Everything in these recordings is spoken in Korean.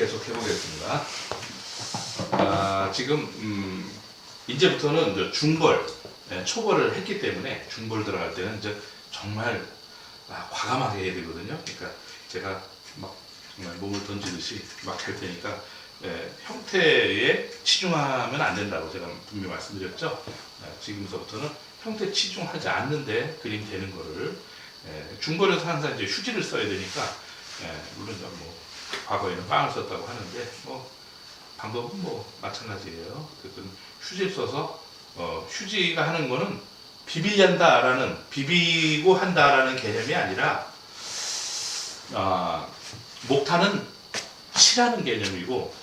계속 해보겠습니다. 지금 이제부터는 이제 중벌, 초벌을 했기 때문에 중벌 들어갈 때는 이제 정말 과감하게 해야 되거든요. 그러니까 제가 막 정말 몸을 던지듯이 막 할 테니까 형태에 치중하면 안 된다고 제가 분명히 말씀드렸죠. 지금서부터는 형태 치중하지 않는데 그림 되는 거를 중벌에서 항상 이제 휴지를 써야 되니까 물론 뭐 과거에는 빵을 썼다고 하는데 뭐 방법은 뭐 마찬가지예요. 그래서 휴지를 써서 휴지가 하는 거는 비비고 한다라는 개념이 아니라 목탄은 칠하는 개념이고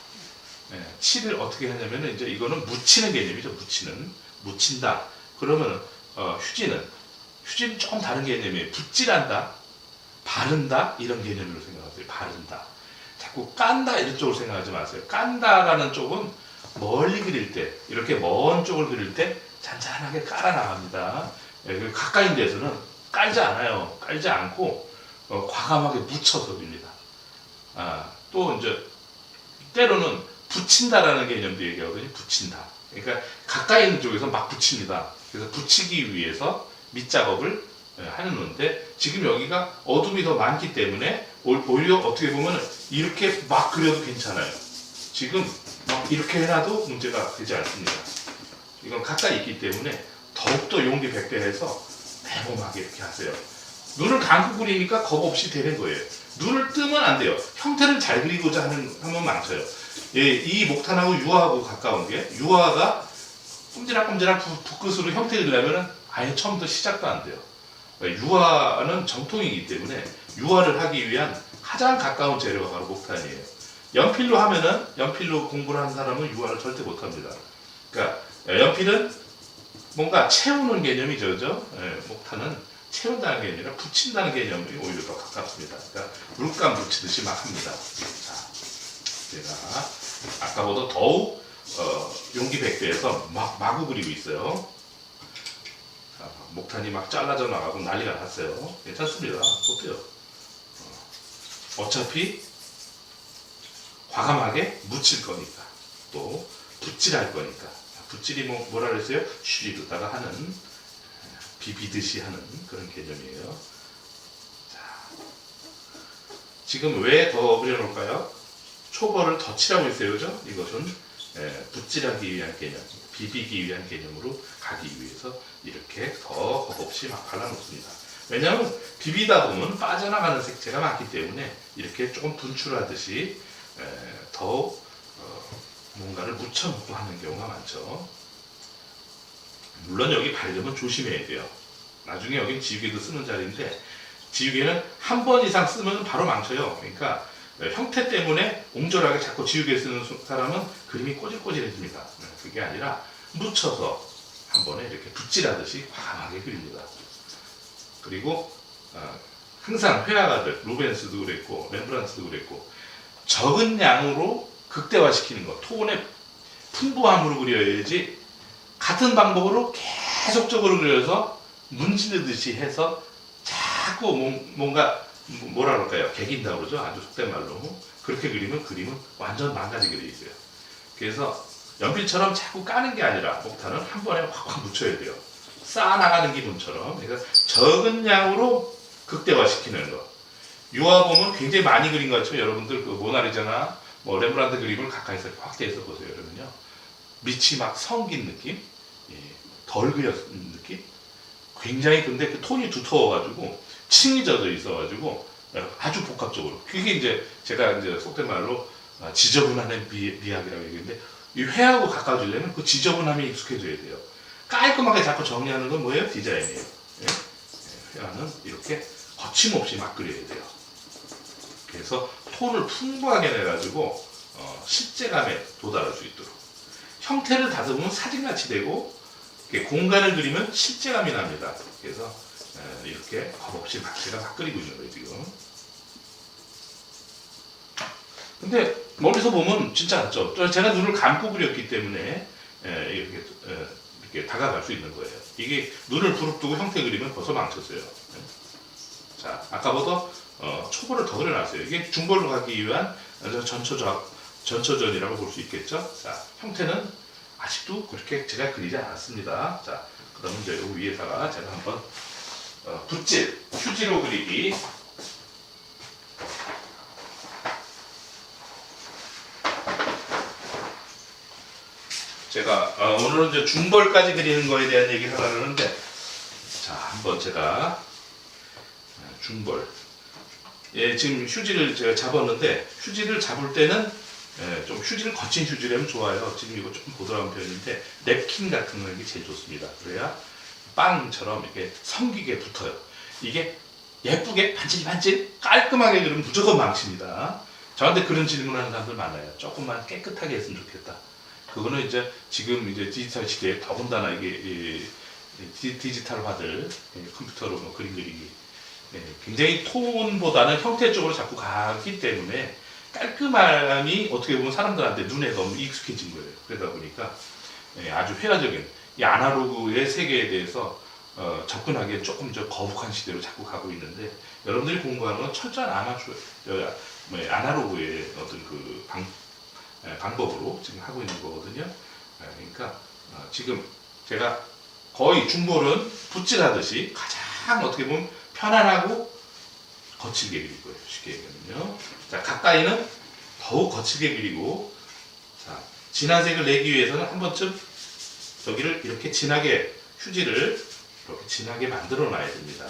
칠을 어떻게 하냐면은 이제 이거는 묻히는 개념이죠. 묻힌다. 그러면 휴지는 조금 다른 개념이에요. 붓질한다, 바른다 이런 개념으로 생각하세요. 바른다. 자꾸 깐다 이런 쪽으로 생각하지 마세요. 깐다라는 쪽은 멀리 그릴 때 이렇게 먼 쪽을 그릴 때 잔잔하게 깔아 나갑니다. 가까이 데서는 깔지 않아요. 깔지 않고 과감하게 묻혀서 그립니다. 또 이제 때로는 붙인다라는 개념도 얘기하거든요. 붙인다. 그러니까 가까이 있는 쪽에서 막 붙입니다. 그래서 붙이기 위해서 밑작업을 하는 건데 지금 여기가 어둠이 더 많기 때문에 오히려 어떻게 보면 이렇게 막 그려도 괜찮아요. 지금 막 이렇게 해놔도 문제가 되지 않습니다. 이건 가까이 있기 때문에 더욱더 용기 백배해서 대범하게 이렇게 하세요. 눈을 감고 그리니까 겁 없이 되는 거예요. 눈을 뜨면 안 돼요. 형태를 잘 그리고자 하면 망쳐요. 이 목탄하고 유화하고 가까운 게 유화가 꼼지락꼼지락 붓끝으로 형태 그리려면 아예 처음부터 시작도 안 돼요. 유화는 정통이기 때문에 유화를 하기 위한 가장 가까운 재료가 바로 목탄이에요. 연필로 공부를 하는 사람은 유화를 절대 못합니다. 그러니까 연필은 뭔가 채우는 개념이죠, 그죠? 목탄은 채운다는 게 아니라 붙인다는 개념이 오히려 더 가깝습니다. 그러니까 물감 붙이듯이 막 합니다. 자, 제가 아까보다 더욱 용기 백배해서 마구 그리고 있어요. 자, 목탄이 막 잘라져 나가고 난리가 났어요. 괜찮습니다. 어때요? 어차피 과감하게 묻힐 거니까 또 붓질할 거니까 붓질이 뭐라 그랬어요? 휴지로다가 하는 비비듯이 하는 그런 개념이에요. 자, 지금 왜 더 그려놓을까요? 초벌을 더 칠하고 있어요, 그죠? 이것은 붓질하기 위한 개념, 비비기 위한 개념으로 가기 위해서 이렇게 더 겁없이 막 발라놓습니다. 왜냐하면 비비다 보면 빠져나가는 색채가 많기 때문에 이렇게 조금 분출하듯이 더욱 뭔가를 묻혀놓고 하는 경우가 많죠. 물론 여기 바르면 조심해야 돼요. 나중에 여기 지우개도 쓰는 자리인데 지우개는 한 번 이상 쓰면 바로 망쳐요. 그러니까 형태 때문에 옹졸하게 자꾸 지우개 쓰는 사람은 그림이 꼬질꼬질해집니다. 그게 아니라 묻혀서 한 번에 이렇게 붓질하듯이 과감하게 그립니다. 그리고 항상 회화가들 루벤스도 그랬고 렘브란트도 그랬고 적은 양으로 극대화시키는 것, 톤의 풍부함으로 그려야지 같은 방법으로 계속적으로 그려서 문지르듯이 해서 자꾸 뭔가 뭐라 그럴까요? 개긴다고 그러죠. 아주 속된 말로. 그렇게 그리면 그림은 완전 망가지게 돼 있어요. 그래서 연필처럼 자꾸 까는 게 아니라 목탄은 한 번에 확확 묻혀야 돼요. 쌓아나가는 기분처럼. 그러니까 적은 양으로 극대화시키는 거. 유화 보면 굉장히 많이 그린 것 같죠. 여러분들 그 모나리자나 뭐 렘브란트 그림을 가까이서 확대해서 보세요. 그러면요. 밑이 막 성긴 느낌? 덜 그렸는 느낌? 굉장히 근데 그 톤이 두터워가지고 층이 젖어 있어가지고 아주 복합적으로. 그게 이제 제가 이제 속된 말로 지저분한 미학이라고 얘기했는데 이 회하고 가까워지려면 그 지저분함에 익숙해져야 돼요. 깔끔하게 자꾸 정리하는 건 뭐예요? 디자인이에요. 회화는 이렇게 거침없이 막 그려야 돼요. 그래서 톤을 풍부하게 내가지고 실제감에 도달할 수 있도록. 형태를 다듬으면 사진같이 되고 공간을 그리면 실제감이 납니다. 그래서 이렇게 겁없이 제가 막 그리고 있는 거예요 지금. 근데 멀리서 보면 진짜 낫죠. 제가 눈을 감고 그렸기 때문에 이렇게 다가갈 수 있는 거예요. 이게 눈을 부릅뜨고 형태 그리면 벌써 망쳤어요. 자, 아까보다 초벌을 더 그려놨어요. 이게 중벌로 가기 위한 전초전이라고 볼 수 있겠죠. 자, 형태는 아직도 그렇게 제가 그리지 않았습니다. 자, 그러면 이제 이 위에다가 제가 한번 붓질, 휴지로 그리기. 제가 오늘은 이제 중벌까지 그리는 거에 대한 얘기를 하려고 하는데, 자, 한번 제가 중벌. 예, 지금 휴지를 제가 잡았는데, 휴지를 잡을 때는 좀 휴지를 거친 휴지라면 좋아요. 지금 이거 조금 보드라운 편인데 냅킨 같은 거 이게 제일 좋습니다. 그래야 빵처럼 이렇게 성기게 붙어요. 이게 예쁘게 반질반질 깔끔하게 그리면 무조건 망칩니다. 저한테 그런 질문하는 사람들 많아요. 조금만 깨끗하게 했으면 좋겠다. 그거는 이제 지금 이제 디지털 시대에 더군다나 이게 디지털화들 컴퓨터로 뭐 그림 그리기 굉장히 톤보다는 형태 쪽으로 자꾸 가기 때문에 깔끔함이 어떻게 보면 사람들한테 눈에 너무 익숙해진 거예요. 그러다 보니까 아주 회화적인 이 아날로그의 세계에 대해서 접근하기에 조금 거북한 시대로 자꾸 가고 있는데, 여러분들이 공부하는 건 철저한 아날로그의 어떤 그 방법으로 지금 하고 있는 거거든요. 그러니까 지금 제가 거의 중볼은 붓질하듯이 가장 어떻게 보면 편안하고 거칠게 그릴 거예요. 쉽게 얘기하면요. 자, 가까이는 더욱 거칠게 그리고, 자, 진한 색을 내기 위해서는 한 번쯤 여기를 이렇게 진하게, 휴지를 이렇게 진하게 만들어 놔야 됩니다.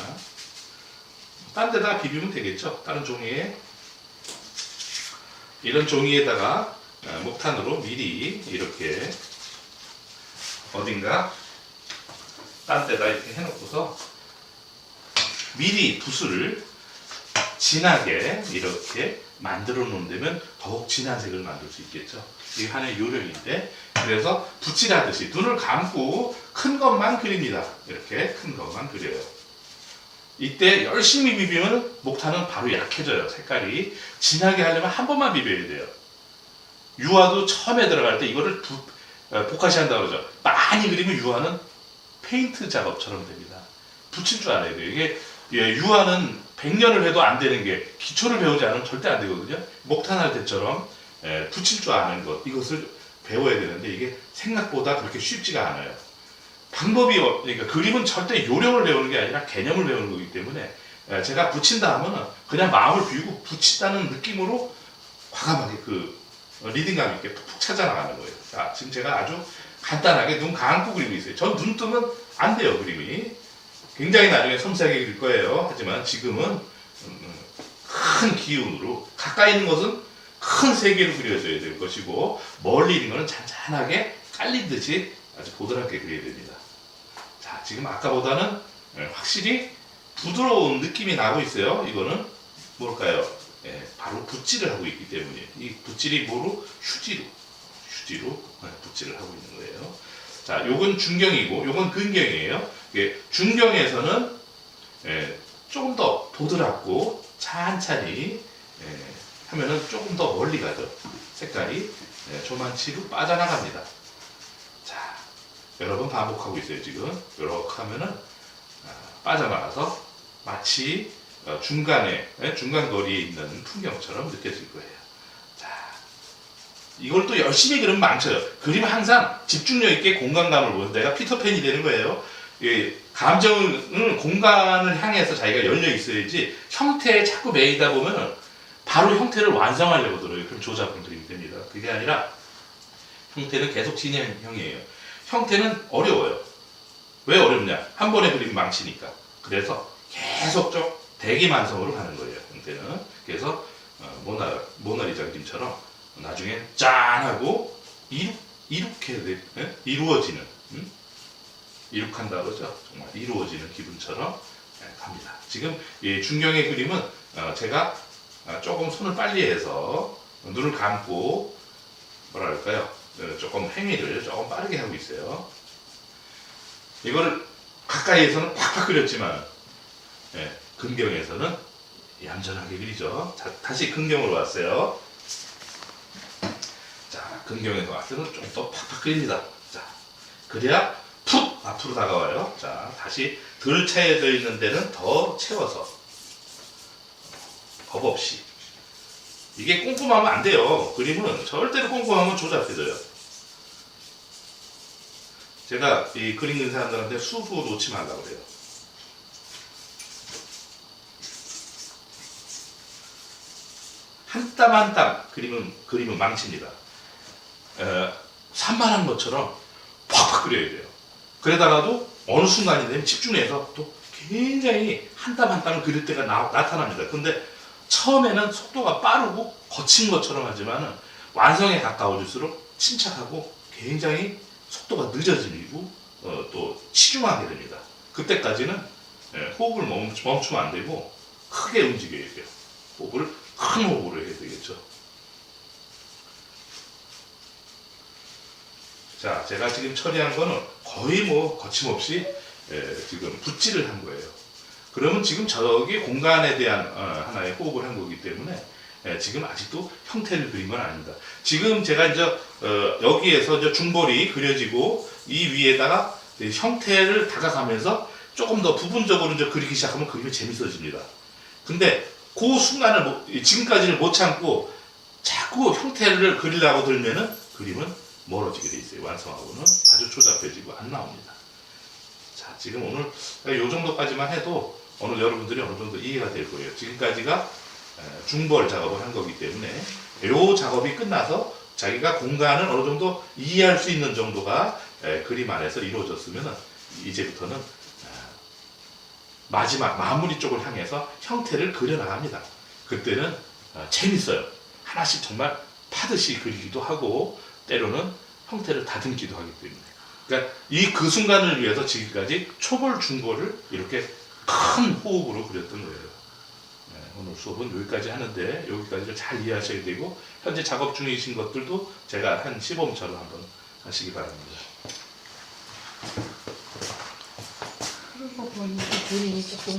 딴 데다 비비면 되겠죠. 다른 종이에, 이런 종이에다가 목탄으로 미리 이렇게 어딘가 딴 데다 이렇게 해놓고서 미리 붓을 진하게 이렇게 만들어 놓으면 더욱 진한 색을 만들 수 있겠죠. 이게 하나의 요령인데, 그래서 붓질하듯이 눈을 감고 큰 것만 그립니다. 이렇게 큰 것만 그려요. 이때 열심히 비비면 목탄은 바로 약해져요. 색깔이 진하게 하려면 한 번만 비벼야 돼요. 유화도 처음에 들어갈 때 이거를 복화시 한다고 그러죠. 많이 그리면 유화는 페인트 작업처럼 됩니다. 붙일 줄 알아야 돼요. 이게 유화는 100년을 해도 안 되는 게, 기초를 배우지 않으면 절대 안 되거든요. 목탄할 때처럼 붙일 줄 아는 것, 이것을 배워야 되는데 이게 생각보다 그렇게 쉽지가 않아요. 방법이, 그러니까 그림은 절대 요령을 배우는 게 아니라 개념을 배우는 거기 때문에 제가 붙인다 하면 그냥 마음을 비우고 붙인다는 느낌으로 과감하게 리딩감 있게 푹푹 찾아나가는 거예요. 자, 지금 제가 아주 간단하게 눈 감고 그리고 있어요. 전 눈 뜨면 안 돼요, 그림이. 굉장히 나중에 섬세하게 그릴 거예요. 하지만 지금은 큰 기운으로, 가까이 있는 것은 큰 세계로 그려져야 될 것이고, 멀리 있는 것은 잔잔하게 깔리듯이 아주 보드랍게 그려야 됩니다. 자, 지금 아까보다는 확실히 부드러운 느낌이 나고 있어요. 이거는 뭘까요? 바로 붓질을 하고 있기 때문에, 이 붓질이 뭐로? 휴지로 붓질을 하고 있는 거예요. 자, 요건 중경이고 요건 근경이에요. 중경에서는 조금 더 보드랍고 찬찬히 하면은 조금 더 멀리 가죠. 색깔이 조만치로 빠져나갑니다. 자, 여러 번 반복하고 있어요. 지금 이렇게 하면은 빠져나가서 마치 중간 거리에 있는 풍경처럼 느껴질 거예요. 이걸 또 열심히 그리면 망쳐요. 그리면 항상 집중력 있게 공간감을 보여서 내가 피터팬이 되는 거예요. 감정은 공간을 향해서 자기가 열려 있어야지, 형태에 자꾸 매이다 보면 바로 형태를 완성하려고 들어요. 그럼 조잡은 그림이 됩니다. 그게 아니라 형태는 계속 진행형이에요. 형태는 어려워요. 왜 어렵냐? 한 번에 그리면 망치니까. 그래서 계속 좀 대기만성으로 가는 거예요. 형태는. 그래서 모나리자 그림처럼 나중에 짠하고 이루어지는, 이룩한다 그러죠. 정말 이루어지는 기분처럼 갑니다. 지금 이 중경의 그림은 제가 조금 손을 빨리 해서 눈을 감고 뭐랄까요, 조금 행위를 조금 빠르게 하고 있어요. 이거를 가까이에서는 팍팍 그렸지만 근경에서는 얌전하게 그리죠. 자, 다시 근경으로 왔어요. 자, 근경에서 왔으면 좀 더 팍팍 그립니다. 자, 그래야 푹 앞으로 다가와요. 자, 다시 덜 차여져 있는 데는 더 채워서 겁 없이 이게 꼼꼼하면 안 돼요. 그림은 절대로 꼼꼼하면 조잡해져요. 제가 이 그림 그리는 사람들한테 수도 놓지 말라고 그래요. 한 땀 한 땀 그림은 망칩니다. 산만한 것처럼 팍팍 그려야 돼요. 그러다가도 어느 순간이 되면 집중해서 또 굉장히 한 땀 한 땀을 그릴 때가 나타납니다. 근데 처음에는 속도가 빠르고 거친 것처럼 하지만 완성에 가까워질수록 침착하고 굉장히 속도가 늦어지고 또 치중하게 됩니다. 그때까지는 호흡을 멈추면 안 되고 크게 움직여야 돼요. 호흡을 큰 호흡으로 해야 되겠죠. 자, 제가 지금 처리한 거는 거의 거침없이 지금 붓질을 한 거예요. 그러면 지금 저기 공간에 대한 하나의 호흡을 한 거기 때문에 지금 아직도 형태를 그린 건 아닙니다. 지금 제가 이제 여기에서 이제 중벌이 그려지고 이 위에다가 형태를 다가가면서 조금 더 부분적으로 이제 그리기 시작하면 그림이 재밌어집니다. 근데 그 순간을 지금까지는 못 참고 자꾸 형태를 그리려고 들면은 그림은 멀어지게 돼 있어요. 완성하고는 아주 조잡해지고 안 나옵니다. 자, 지금 오늘 이 정도까지만 해도 오늘 여러분들이 어느 정도 이해가 될 거예요. 지금까지가 중벌 작업을 한 거기 때문에 이 작업이 끝나서 자기가 공간을 어느 정도 이해할 수 있는 정도가 그림 안에서 이루어졌으면 이제부터는 마지막 마무리 쪽을 향해서 형태를 그려나갑니다. 그때는 재밌어요. 하나씩 정말 파듯이 그리기도 하고 때로는 형태를 다듬기도 하기 때문에 그러니까 그 순간을 위해서 지금까지 초벌, 중벌을 이렇게 큰 호흡으로 그렸던 거예요. 오늘 수업은 여기까지 하는데 여기까지를 잘 이해하셔야 되고 현재 작업 중이신 것들도 제가 한 시범처럼 한번 하시기 바랍니다. 그러고 보니까 그림이 조금